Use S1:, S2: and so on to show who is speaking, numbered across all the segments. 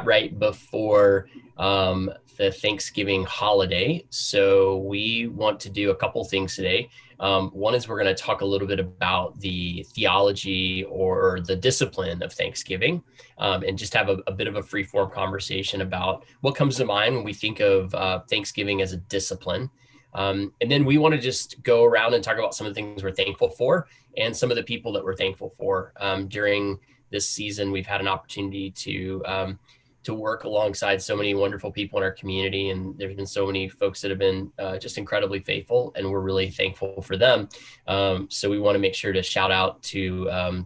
S1: right before the Thanksgiving holiday. So we want to do a couple things today. One is we're going to talk a little bit about the theology or the discipline of Thanksgiving, and just have a bit of a free form conversation about what comes to mind when we think of Thanksgiving as a discipline. And then we want to just go around and talk about some of the things we're thankful for and some of the people that we're thankful for. During this season, we've had an opportunity to work alongside so many wonderful people in our community, and there's been so many folks that have been just incredibly faithful, and we're really thankful for them. So we want to make sure to shout out to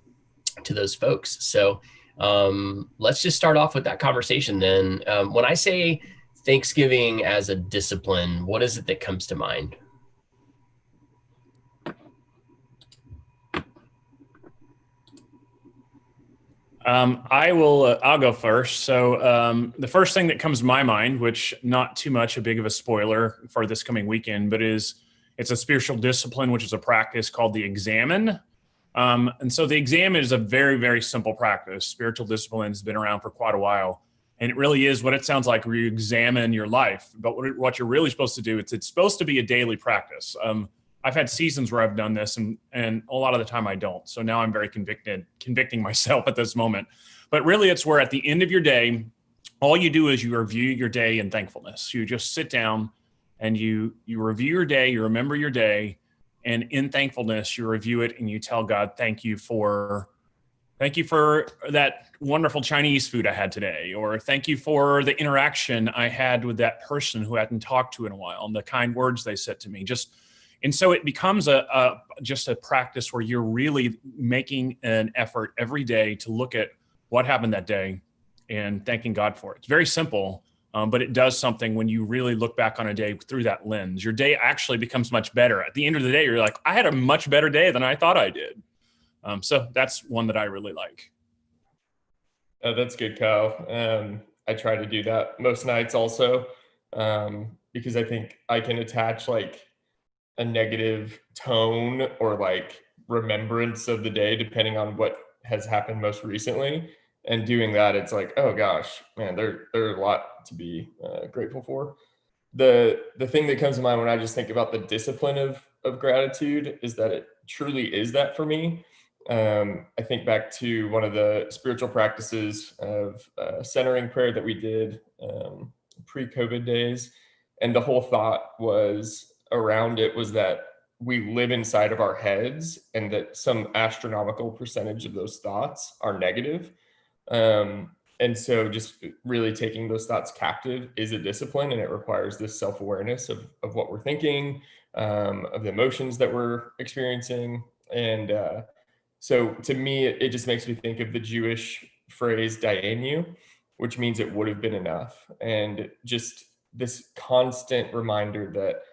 S1: those folks. So let's just start off with that conversation then. When I say Thanksgiving as a discipline, what is it that comes to mind?
S2: I'll go first. So the first thing that comes to my mind, which not too much a big of a spoiler for this coming weekend, but it's a spiritual discipline, which is a practice called the examen. And so the examen is a very, very simple practice. Spiritual discipline has been around for quite a while. And it really is what it sounds like, where you examine your life. But what you're really supposed to do, it's supposed to be a daily practice. I've had seasons where I've done this, and a lot of the time I don't. So now I'm very convicting myself at this moment. But really, it's where at the end of your day, all you do is you review your day in thankfulness. You just sit down and you review your day, you remember your day, and in thankfulness, you review it and you tell God, thank you for that wonderful Chinese food I had today, or thank you for the interaction I had with that person who I hadn't talked to in a while, and the kind words they said to me. And so it becomes just a practice where you're really making an effort every day to look at what happened that day and thanking God for it. It's very simple, but it does something when you really look back on a day through that lens. Your day actually becomes much better. At the end of the day, you're like, I had a much better day than I thought I did. So that's one that I really like.
S3: That's good, Kyle. I try to do that most nights also, because I think I can attach like a negative tone or like remembrance of the day depending on what has happened most recently. And doing that, it's like, oh gosh, man, there's a lot to be grateful for. The thing that comes to mind when I just think about the discipline of gratitude is that it truly is that for me. I think back to one of the spiritual practices of centering prayer that we did pre-COVID days. And the whole thought was around it was that we live inside of our heads, and that some astronomical percentage of those thoughts are negative. And so just really taking those thoughts captive is a discipline, and it requires this self-awareness of what we're thinking, of the emotions that we're experiencing. And so to me, it just makes me think of the Jewish phrase "dayenu," which means it would have been enough. And just this constant reminder that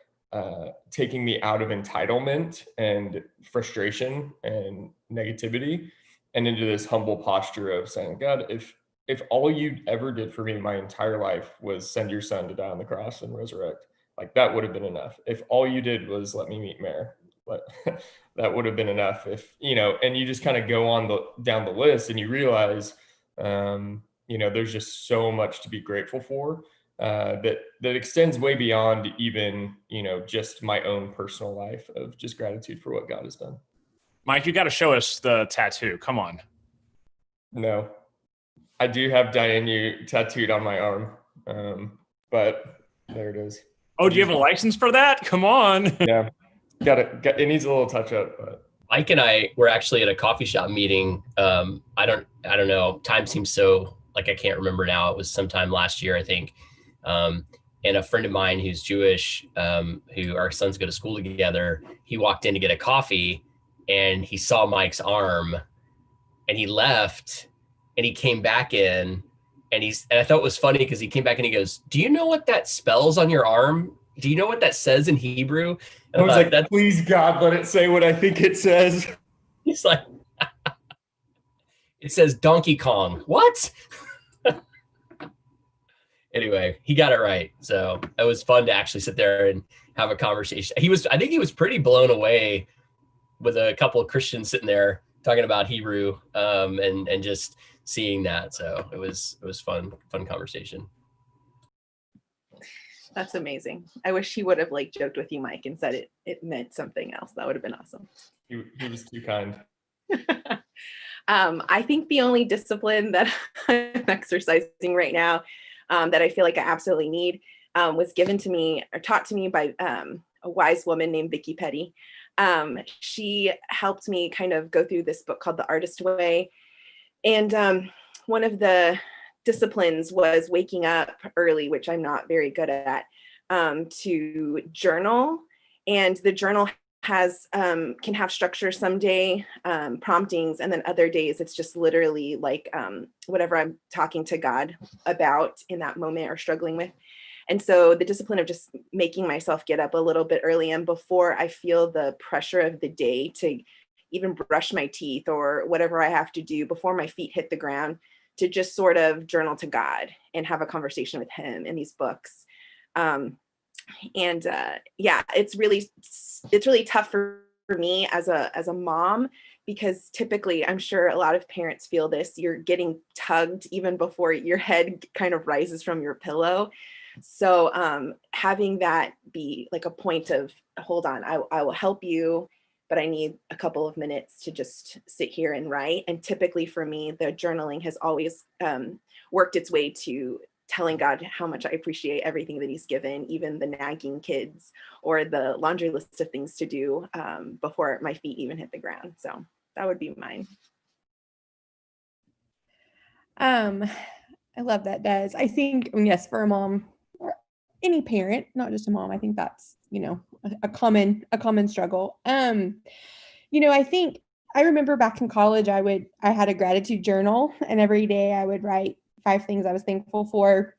S3: taking me out of entitlement and frustration and negativity and into this humble posture of saying, God, if all you ever did for me my entire life was send your son to die on the cross and resurrect, like that would have been enough. If all you did was let me meet Mare, but that would have been enough. If, and you just kind of go on down the list and you realize, there's just so much to be grateful for. That extends way beyond even, just my own personal life of just gratitude for what God has done.
S2: Mike, you got to show us the tattoo. Come on.
S3: No, I do have Dayenu tattooed on my arm, but there it is.
S2: Oh, do you have a license for that? Come on.
S3: Yeah, it needs a little touch up, but.
S1: Mike and I were actually at a coffee shop meeting. I don't know. Time seems so like I can't remember now. It was sometime last year, I think. And a friend of mine who's Jewish, who our sons go to school together, he walked in to get a coffee and he saw Mike's arm and he left and he came back in and I thought it was funny because he came back and he goes, do you know what that spells on your arm? Do you know what that says in Hebrew?
S3: And I was like, please God, let it say what I think it says.
S1: He's like, it says Donkey Kong. What? Anyway, he got it right. So it was fun to actually sit there and have a conversation. I think he was pretty blown away with a couple of Christians sitting there talking about Hebrew, and just seeing that. So it was fun conversation.
S4: That's amazing. I wish he would have like joked with you, Mike, and said it meant something else. That would have been awesome.
S3: He was too kind.
S4: I think the only discipline that I'm exercising right now that I feel like I absolutely need was given to me or taught to me by a wise woman named Vicki Petty. She helped me kind of go through this book called The Artist Way. And one of the disciplines was waking up early, which I'm not very good at, to journal. And the journal has can have structure some day, promptings, and then other days it's just literally like whatever I'm talking to God about in that moment or struggling with. And so the discipline of just making myself get up a little bit early and before I feel the pressure of the day to even brush my teeth or whatever I have to do before my feet hit the ground, to just sort of journal to God and have a conversation with him in these books. Yeah, it's really tough for me as a mom, because typically I'm sure a lot of parents feel this, you're getting tugged even before your head kind of rises from your pillow. So having that be like a point of, hold on, I will help you, but I need a couple of minutes to just sit here and write. And typically for me, the journaling has always worked its way to telling God how much I appreciate everything that he's given, even the nagging kids or the laundry list of things to do before my feet even hit the ground. So that would be mine.
S5: I love that, Des. I think, yes, for a mom or any parent, not just a mom, I think that's, a common struggle. I think I remember back in college, I had a gratitude journal, and every day I would write 5 things I was thankful for.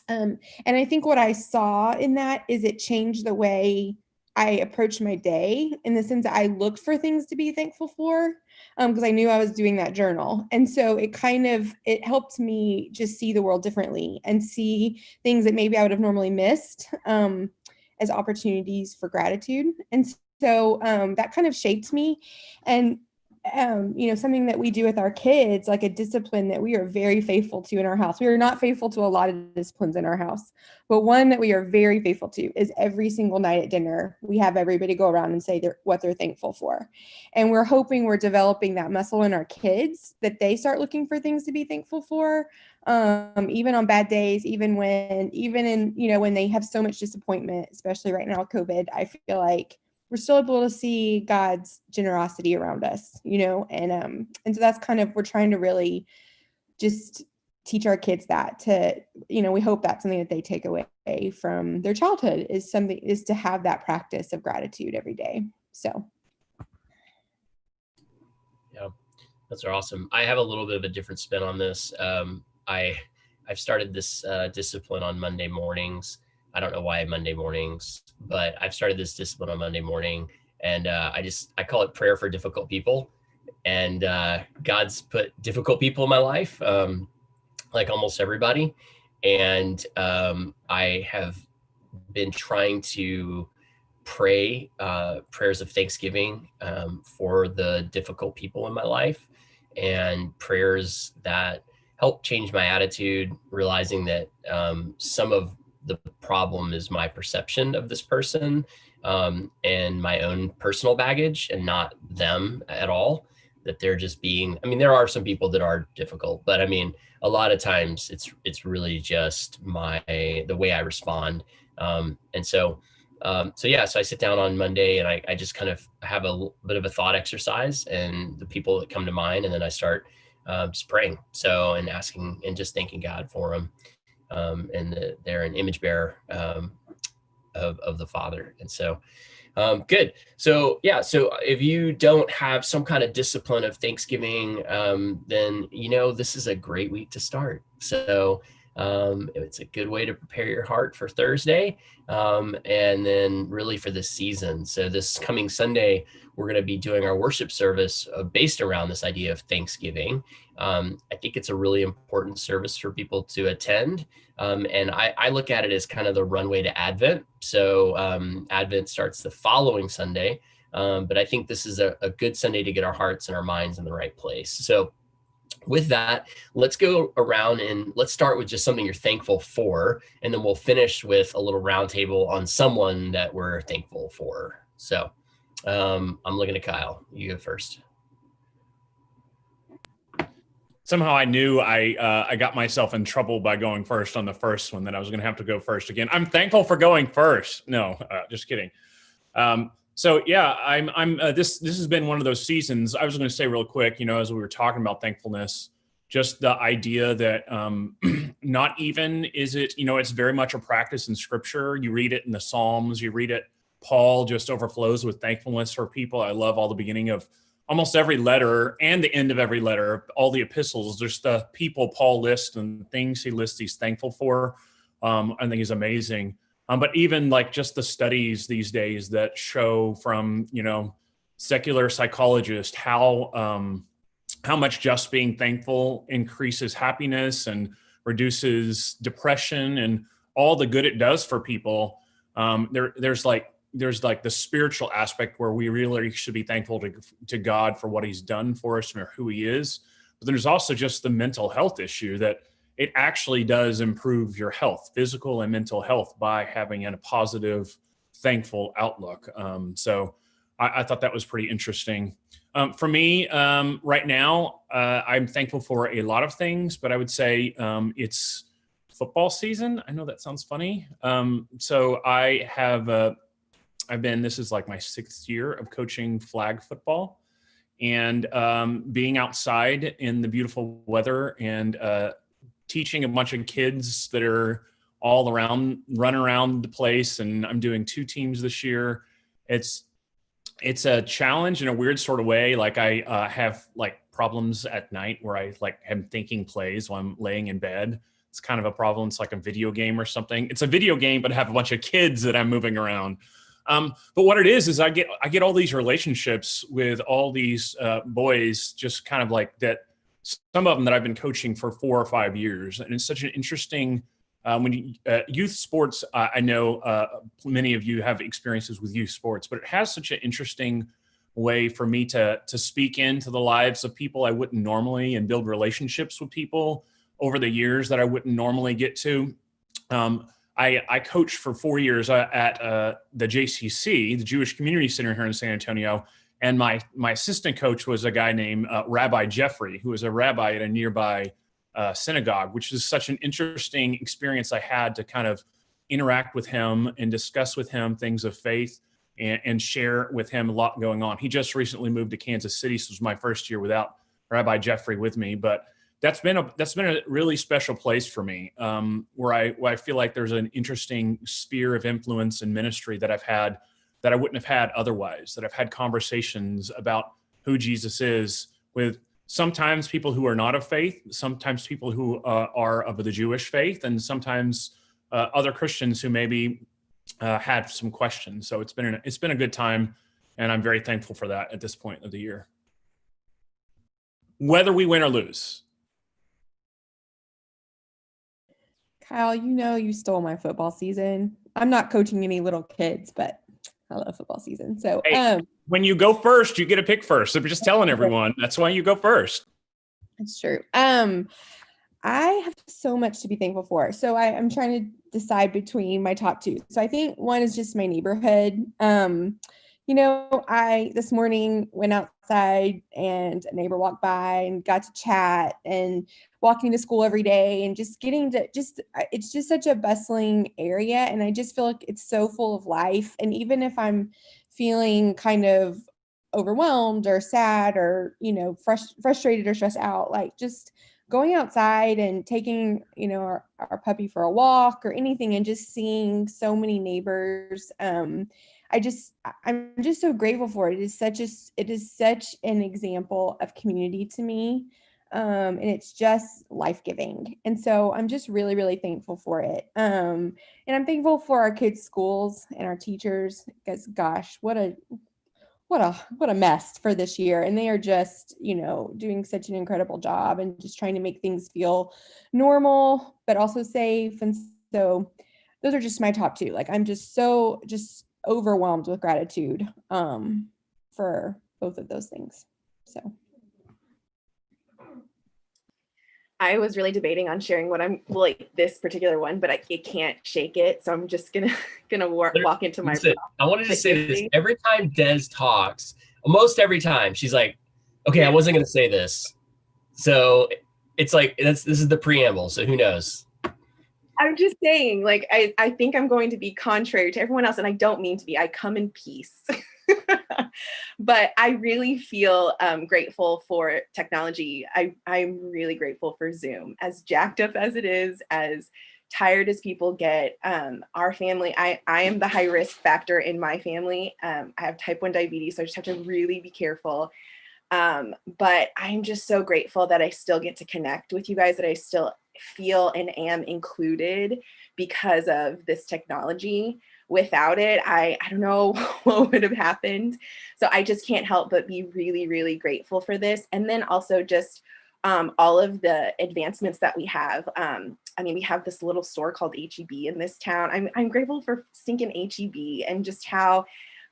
S5: And I think what I saw in that is it changed the way I approached my day, in the sense that I looked for things to be thankful for, because I knew I was doing that journal. And so it helped me just see the world differently and see things that maybe I would have normally missed as opportunities for gratitude. And so that kind of shaped me. And something that we do with our kids, like a discipline that we are very faithful to in our house. We are not faithful to a lot of disciplines in our house, but one that we are very faithful to is every single night at dinner, we have everybody go around and say what they're thankful for. And we're hoping we're developing that muscle in our kids, that they start looking for things to be thankful for, even on bad days, even when they have so much disappointment, especially right now with COVID. I feel like we're still able to see God's generosity around us, and so that's kind of, we're trying to really just teach our kids that we hope that's something that they take away from their childhood, is to have that practice of gratitude every day. So.
S1: Yeah, that's awesome. I have a little bit of a different spin on this. I've started this discipline on Monday mornings. I don't know why Monday mornings, but I've started this discipline on Monday morning, and I call it prayer for difficult people. And God's put difficult people in my life, like almost everybody. And I have been trying to pray prayers of thanksgiving for the difficult people in my life, and prayers that help change my attitude, realizing that some of the problem is my perception of this person and my own personal baggage, and not them at all. That they're just there are some people that are difficult, but a lot of times it's really just the way I respond. So I sit down on Monday, and I just kind of have a bit of a thought exercise, and the people that come to mind, and then I start just praying. And asking and just thanking God for them. And they're an image bearer of the Father. And so good. So if you don't have some kind of discipline of Thanksgiving, then this is a great week to start. So it's a good way to prepare your heart for Thursday, and then really for this season. So this coming Sunday, we're going to be doing our worship service based around this idea of Thanksgiving. I think it's a really important service for people to attend. And I look at it as kind of the runway to Advent. So Advent starts the following Sunday, but I think this is a good Sunday to get our hearts and our minds in the right place. So with that, let's go around and let's start with just something you're thankful for, and then we'll finish with a little roundtable on someone that we're thankful for. So I'm looking at Kyle. You go first.
S2: Somehow I knew I got myself in trouble by going first on the first one, that I was going to have to go first again. I'm thankful for going first. No, just kidding. So yeah, this has been one of those seasons. I was going to say real quick, as we were talking about thankfulness, just the idea that not even is it, it's very much a practice in Scripture. You read it in the Psalms, you read it. Paul just overflows with thankfulness for people. I love all the beginning of almost every letter and the end of every letter, all the epistles. There's the people Paul lists and things he lists he's thankful for. I think is amazing. But even like just the studies these days that show from, secular psychologists how much just being thankful increases happiness and reduces depression and all the good it does for people. There's like the spiritual aspect where we really should be thankful to God for what he's done for us and who he is. But there's also just the mental health issue that it actually does improve your health, physical and mental health, by having a positive, thankful outlook. So I thought that was pretty interesting. For me, right now, I'm thankful for a lot of things, but I would say it's football season. I know that sounds funny. So I have, this is like my 6th year of coaching flag football, and being outside in the beautiful weather and teaching a bunch of kids that are all around, running around the place. And I'm doing 2 teams this year. It's a challenge in a weird sort of way. Like I have like problems at night where I like am thinking plays while I'm laying in bed. It's kind of a problem. It's like a video game or something. It's a video game, but I have a bunch of kids that I'm moving around. But what it is I get all these relationships with all these boys, just kind of like that. Some of them that I've been coaching for 4 or 5 years. And it's such an interesting, youth sports, I know many of you have experiences with youth sports, but it has such an interesting way for me to speak into the lives of people I wouldn't normally, and build relationships with people over the years that I wouldn't normally get to. I coached for 4 years at the JCC, the Jewish Community Center here in San Antonio. And my assistant coach was a guy named Rabbi Jeffrey, who was a rabbi at a nearby synagogue, which is such an interesting experience I had to kind of interact with him and discuss with him things of faith and share with him a lot going on. He just recently moved to Kansas City, so it was my first year without Rabbi Jeffrey with me. But that's been a really special place for me, where I feel like there's an interesting sphere of influence and ministry that I've had that I wouldn't have had otherwise, that I've had conversations about who Jesus is with sometimes people who are not of faith, sometimes people who are of the Jewish faith, and sometimes other Christians who maybe had some questions. So it's been a good time, and I'm very thankful for that at this point of the year. Whether we win or lose.
S5: Kyle, you stole my football season. I'm not coaching any little kids, but I love football season. So
S2: hey, when you go first, you get a pick first. So we're just telling everyone that's why you go first.
S5: It's true. I have so much to be thankful for. So I'm trying to decide between my top 2. So I think one is just my neighborhood. I this morning went outside and a neighbor walked by and got to chat, and walking to school every day and just getting to it's just such a bustling area. And I just feel like it's so full of life. And even if I'm feeling kind of overwhelmed or sad or, frustrated or stressed out, like just going outside and taking, our puppy for a walk or anything, and just seeing so many neighbors. I'm just so grateful for it. It is such an example of community to me. And it's just life-giving. And so I'm just really, really thankful for it. And I'm thankful for our kids' schools and our teachers, because gosh, what a mess for this year. And they are just, doing such an incredible job and just trying to make things feel normal, but also safe. And so those are just my top 2. Like, I'm just overwhelmed with gratitude for both of those things. So
S4: I was really debating on sharing what I'm like this particular one, but it can't shake it. So I'm just gonna walk into my.
S1: Listen, I wanted to say this.
S4: gifting.
S1: Every time Des talks, almost every time, she's like, okay, I wasn't going to say this. So it's like, this is the preamble. So who knows?
S4: I'm just saying, like, I think I'm going to be contrary to everyone else, and I don't mean to be. I come in peace. But I really feel grateful for technology. I'm really grateful for Zoom. As jacked up as it is, as tired as people get, our family, I am the high risk factor in my family. I have type 1 diabetes, so I just have to really be careful. But I'm just so grateful that I still get to connect with you guys, that I still feel and am included because of this technology. Without it, I don't know what would have happened. So I just can't help but be really, really grateful for this. And then also just all of the advancements that we have. I mean, we have this little store called H-E-B in this town. I'm grateful for stinking H-E-B and just how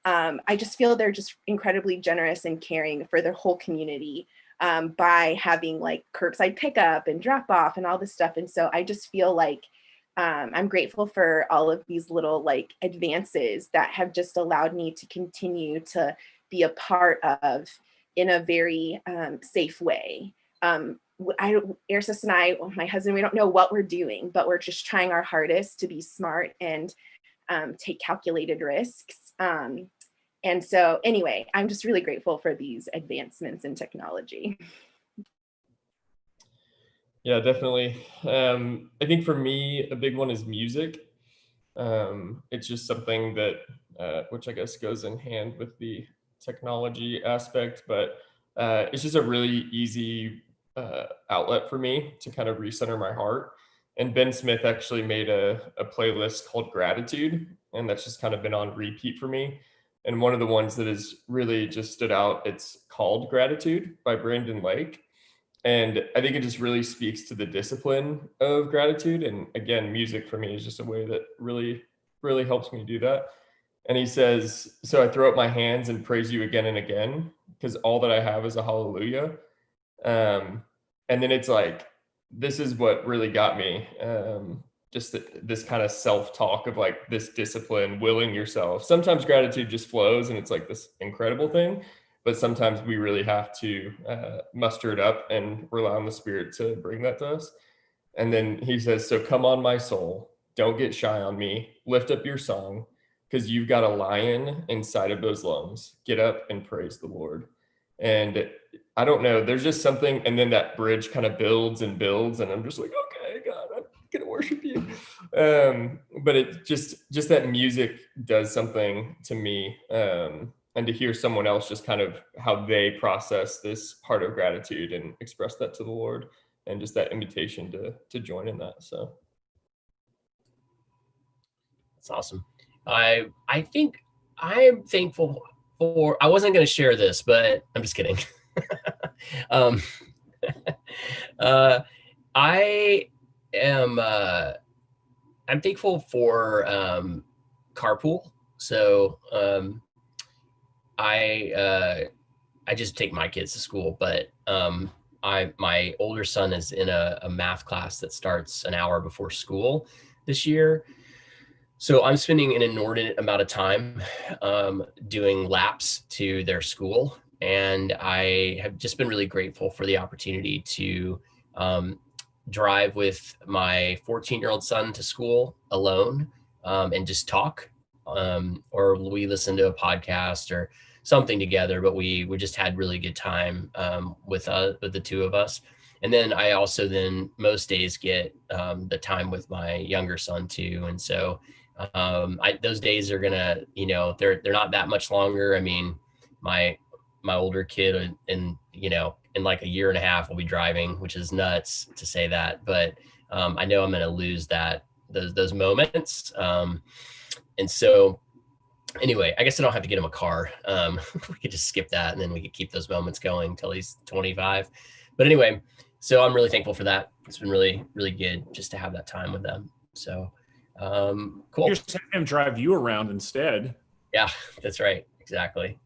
S4: I just feel they're just incredibly generous and caring for their whole community by having like curbside pickup and drop off and all this stuff. And so I just feel like I'm grateful for all of these little like advances that have just allowed me to continue to be a part of in a very safe way. Ersis and I, my husband, we don't know what we're doing, but we're just trying our hardest to be smart and take calculated risks. And so anyway, I'm just really grateful for these advancements in technology.
S3: Yeah, definitely. I think for me, a big one is music. It's just something that, which I guess goes in hand with the technology aspect, but it's just a really easy outlet for me to kind of recenter my heart. And Ben Smith actually made a playlist called Gratitude, and that's just kind of been on repeat for me. And one of the ones that has really just stood out, it's called Gratitude by Brandon Lake. And I think it just really speaks to the discipline of gratitude. And again, music for me is just a way that really, really helps me do that. And he says, so I throw up my hands and praise you again and again, because all that I have is a hallelujah. And then it's like, this is what really got me. Just this kind of self-talk of like this discipline, willing yourself. Sometimes gratitude just flows and it's like this incredible thing. But sometimes we really have to muster it up and rely on the Spirit to bring that to us. And then he says, so come on, my soul, don't get shy on me. Lift up your song, because you've got a lion inside of those lungs. Get up and praise the Lord. And I don't know, there's just something, and then that bridge kind of builds and builds, and I'm just like, okay, God, I'm gonna worship you. But it just that music does something to me. And to hear someone else just kind of how they process this heart of gratitude and express that to the Lord, and just that invitation to join in that. So
S1: That's awesome. I think I am thankful for, I wasn't going to share this, but I'm just kidding. I am, I'm thankful for carpool. So I just take my kids to school, but my older son is in a math class that starts an hour before school this year. So I'm spending an inordinate amount of time doing laps to their school. And I have just been really grateful for the opportunity to drive with my 14-year-old son to school alone and just talk. Or we listen to a podcast or something together, but we just had really good time with the two of us. And then I also then most days get the time with my younger son too. And so those days are gonna, they're not that much longer. I mean, my older kid in like a year and a half will be driving, which is nuts to say that, but I know I'm gonna lose those moments. And so anyway, I guess I don't have to get him a car. We could just skip that and then we could keep those moments going until he's 25. But anyway, so I'm really thankful for that. It's been really, really good just to have that time with them. So cool.
S2: Just have him drive you around instead.
S1: Yeah, that's right. Exactly.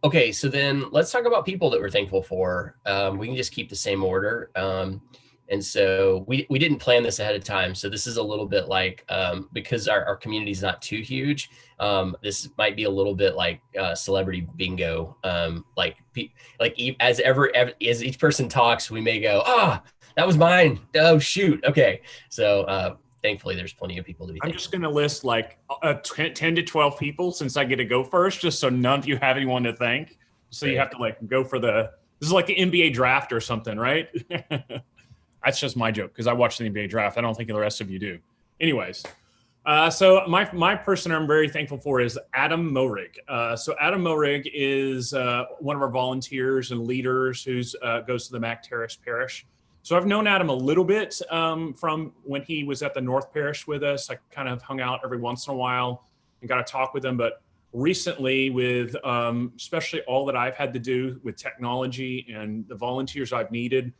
S1: Okay, so then let's talk about people that we're thankful for. We can just keep the same order. And so we didn't plan this ahead of time. So this is a little bit like, because our community is not too huge, this might be a little bit like celebrity bingo. As each person talks, we may go, that was mine. Oh, shoot. Okay. So thankfully, there's plenty of people to be
S2: I'm
S1: thankful.
S2: just going to list like 10 to 12 people since I get to go first, just so none of you have anyone to thank. So you have to like go for this is like the NBA draft or something, right? That's just my joke because I watch the NBA draft. I don't think the rest of you do. Anyways, so my person I'm very thankful for is Adam Morig. So Adam Morig is one of our volunteers and leaders who goes to the Mac Terrace Parish. So I've known Adam a little bit from when he was at the North Parish with us. I kind of hung out every once in a while and got to talk with him. But recently with especially all that I've had to do with technology and the volunteers I've needed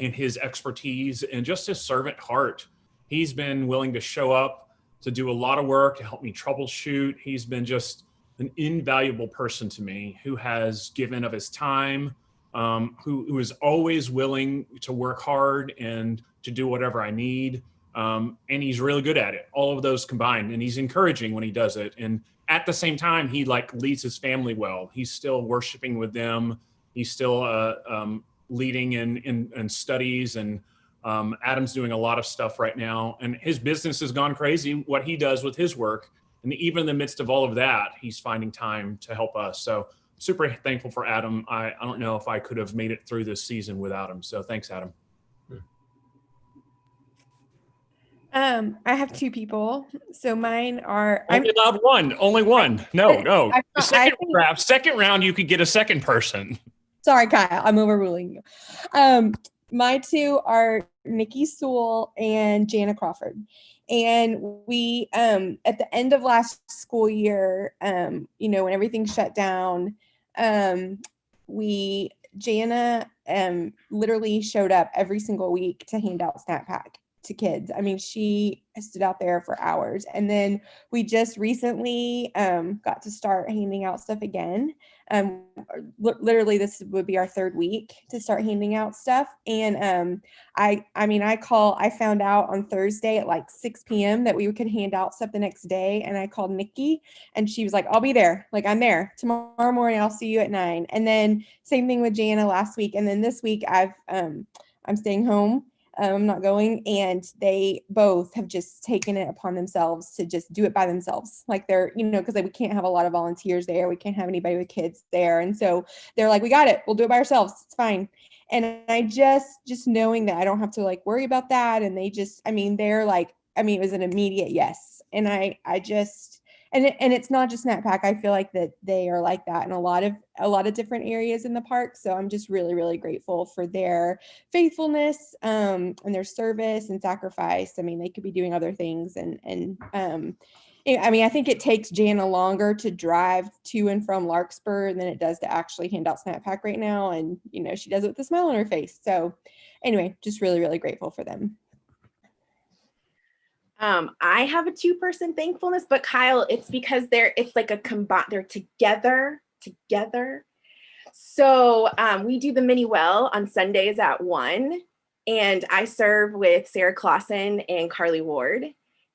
S2: and his expertise and just his servant heart, he's been willing to show up to do a lot of work to help me troubleshoot. He's been just an invaluable person to me who has given of his time, who is always willing to work hard and to do whatever I need. And he's really good at it, all of those combined. And he's encouraging when he does it. And at the same time, he like leads his family well. He's still worshiping with them. He's still leading in studies. And Adam's doing a lot of stuff right now. And his business has gone crazy, what he does with his work. And even in the midst of all of that, he's finding time to help us. So super thankful for Adam. I don't know if I could have made it through this season without him. So thanks, Adam.
S5: I have two people. So mine are
S2: only allowed one. Only one. No. Second round, you could get a second person.
S5: Sorry, Kyle. I'm overruling you. My two are Nikki Sewell and Jana Crawford. And we, at the end of last school year, when everything shut down, Jana literally showed up every single week to hand out Snap Pack to kids. I mean, she stood out there for hours. And then we just recently got to start handing out stuff again. Literally this would be our third week to start handing out stuff. And I found out on Thursday at like 6 p.m. that we could hand out stuff the next day. And I called Nikki and she was like, I'll be there. Like, I'm there tomorrow morning. I'll see you at 9. And then same thing with Jana last week. And then this week I'm staying home. I'm not going, and they both have just taken it upon themselves to just do it by themselves. Like they're, because we can't have a lot of volunteers there. We can't have anybody with kids there. And so they're like, we got it. We'll do it by ourselves. It's fine. And I just knowing that I don't have to like worry about that. And they just, they're like, it was an immediate yes. And and it's not just Snap Pack. I feel like that they are like that in a lot of different areas in the park. So I'm just really, really grateful for their faithfulness and their service and sacrifice. They could be doing other things. I think it takes Jana longer to drive to and from Larkspur than it does to actually hand out Snap Pack right now. And, she does it with a smile on her face. So anyway, just really, really grateful for them.
S4: I have a 2-person thankfulness, but Kyle, it's because it's like a combined, they're together. So we do the mini well on Sundays at 1, and I serve with Sarah Clausen and Carly Ward.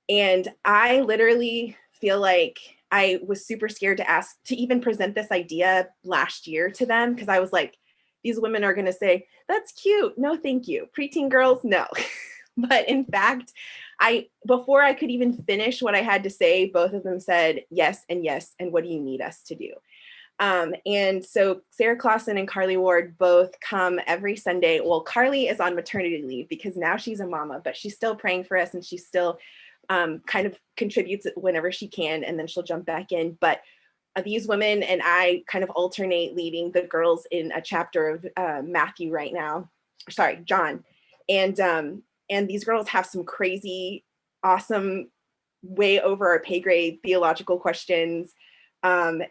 S4: And I literally feel like I was super scared to even present this idea last year to them, because I was like, these women are going to say, that's cute. No, thank you. Preteen girls, no. But in fact, before I could even finish what I had to say, both of them said yes and yes. And what do you need us to do? And so Sarah Clausen and Carly Ward both come every Sunday. Well, Carly is on maternity leave because now she's a mama, but she's still praying for us, and she still kind of contributes whenever she can, and then she'll jump back in. But these women and I kind of alternate leading the girls in a chapter of Matthew right now. Sorry, John. And these girls have some crazy, awesome, way over our pay grade theological questions. And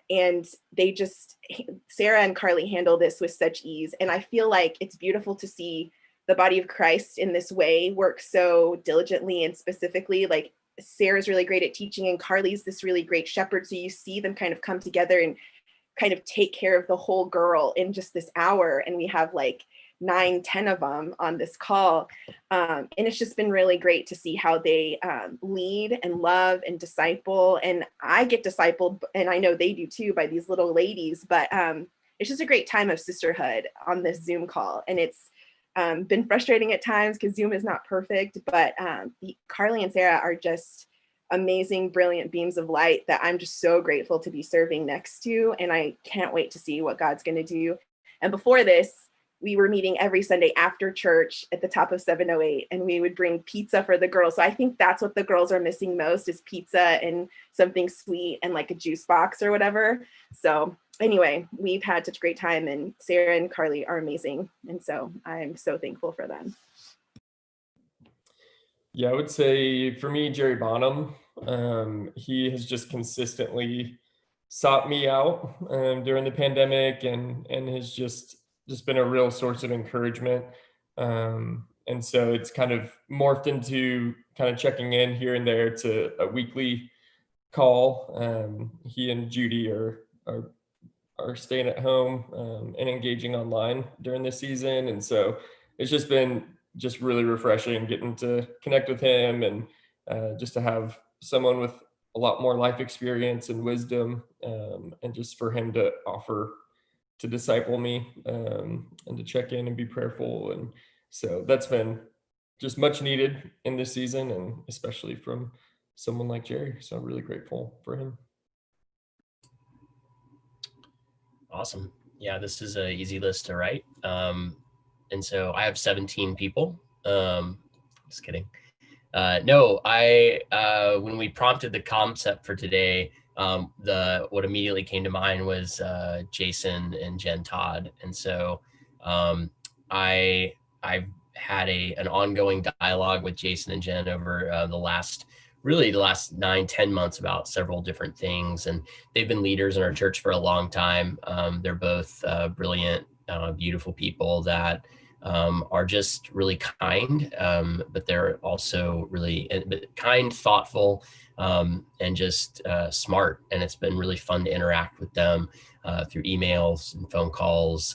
S4: Sarah and Carly handle this with such ease. And I feel like it's beautiful to see the body of Christ in this way work so diligently and specifically. Like Sarah's really great at teaching, and Carly's this really great shepherd. So you see them kind of come together and kind of take care of the whole girl in just this hour. And we have like 9-10 of them on this call. And it's just been really great to see how they lead and love and disciple. And I get discipled, and I know they do too, by these little ladies, but it's just a great time of sisterhood on this Zoom call. And it's been frustrating at times because Zoom is not perfect, but Carly and Sarah are just amazing, brilliant beams of light that I'm just so grateful to be serving next to. And I can't wait to see what God's going to do. And before this, we were meeting every Sunday after church at the top of 708, and we would bring pizza for the girls. So I think that's what the girls are missing most, is pizza and something sweet and like a juice box or whatever. So anyway, we've had such a great time, and Sarah and Carly are amazing. And so I'm so thankful for them.
S3: Yeah, I would say for me, Jerry Bonham, he has just consistently sought me out during the pandemic, and has just been a real source of encouragement. And so it's kind of morphed into kind of checking in here and there to a weekly call. He and Judy are staying at home and engaging online during this season. And so it's just been really refreshing getting to connect with him, and just to have someone with a lot more life experience and wisdom, and just for him to offer to disciple me, and to check in and be prayerful. And so that's been just much needed in this season, and especially from someone like Jerry. So I'm really grateful for him.
S1: Awesome. Yeah, this is an easy list to write. And so I have 17 people. Just kidding. No, when we prompted the concept for today, what immediately came to mind was Jason and Jen Todd. And so I've had an ongoing dialogue with Jason and Jen over the last 9-10 months about several different things. And they've been leaders in our church for a long time. They're both brilliant, beautiful people that are just really kind, but they're also really kind, thoughtful, and just smart. And it's been really fun to interact with them through emails and phone calls,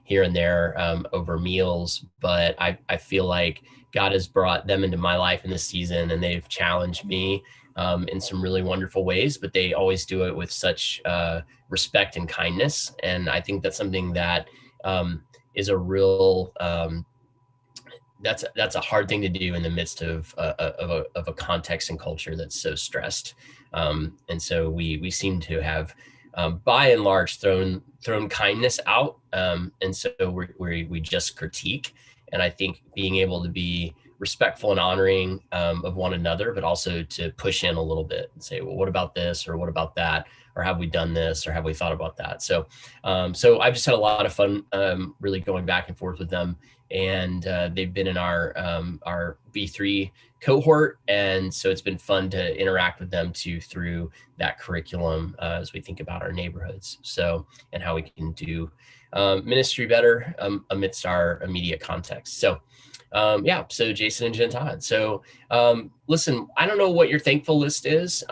S1: here and there, over meals. But I feel like God has brought them into my life in this season, and they've challenged me in some really wonderful ways, but they always do it with such respect and kindness. And I think that's something that is a real, that's a hard thing to do in the midst of a context and culture that's so stressed. And so we seem to have, by and large, thrown kindness out. And so we just critique. And I think being able to be respectful and honoring of one another, but also to push in a little bit and say, well, what about this, or what about that? Or have we done this, or have we thought about that? So I've just had a lot of fun really going back and forth with them. And they've been in our B3 cohort. And so it's been fun to interact with them too through that curriculum as we think about our neighborhoods. So, and how we can do ministry better amidst our immediate context. So so Jason and Jen Todd. So listen, I don't know what your thankful list is,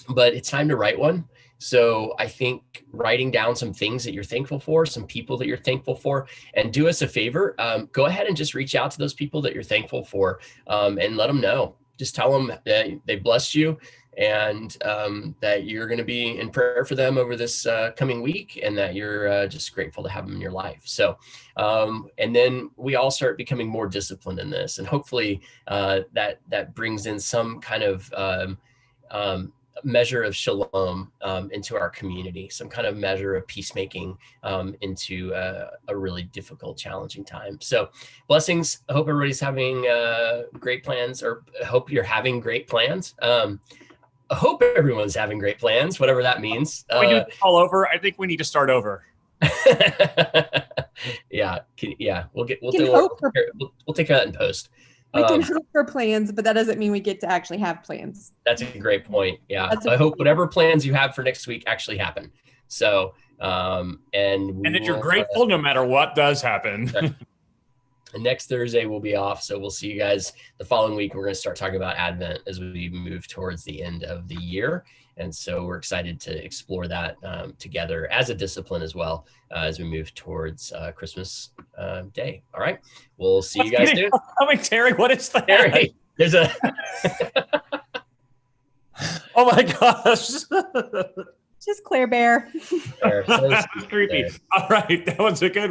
S1: but it's time to write one. So I think writing down some things that you're thankful for, some people that you're thankful for, and do us a favor, go ahead and just reach out to those people that you're thankful for, and let them know. Just tell them that they blessed you, and that you're going to be in prayer for them over this coming week, and that you're just grateful to have them in your life. So, and then we all start becoming more disciplined in this, and hopefully that brings in some kind of measure of shalom into our community, some kind of measure of peacemaking into a really difficult, challenging time. So blessings. I hope everybody's having great plans, or I hope you're having great plans. I hope everyone's having great plans, whatever that means.
S2: We do this all over. I think we need to start over.
S1: Yeah. We'll take care of that in post.
S5: We can hope for plans, but that doesn't mean we get to actually have plans.
S1: That's a great point. Yeah. I hope whatever plans you have for next week actually happen. So, and
S2: that you're grateful no matter what does happen.
S1: And next Thursday we'll be off. So we'll see you guys the following week. We're going to start talking about Advent as we move towards the end of the year. And so we're excited to explore that together as a discipline as well as we move towards Christmas Day. All right. We'll see you guys soon.
S2: Coming, Terry, what is that?
S1: Terry, there's a...
S2: Oh my gosh.
S5: Just Claire Bear.
S1: There.
S2: That's creepy. All right. That was a good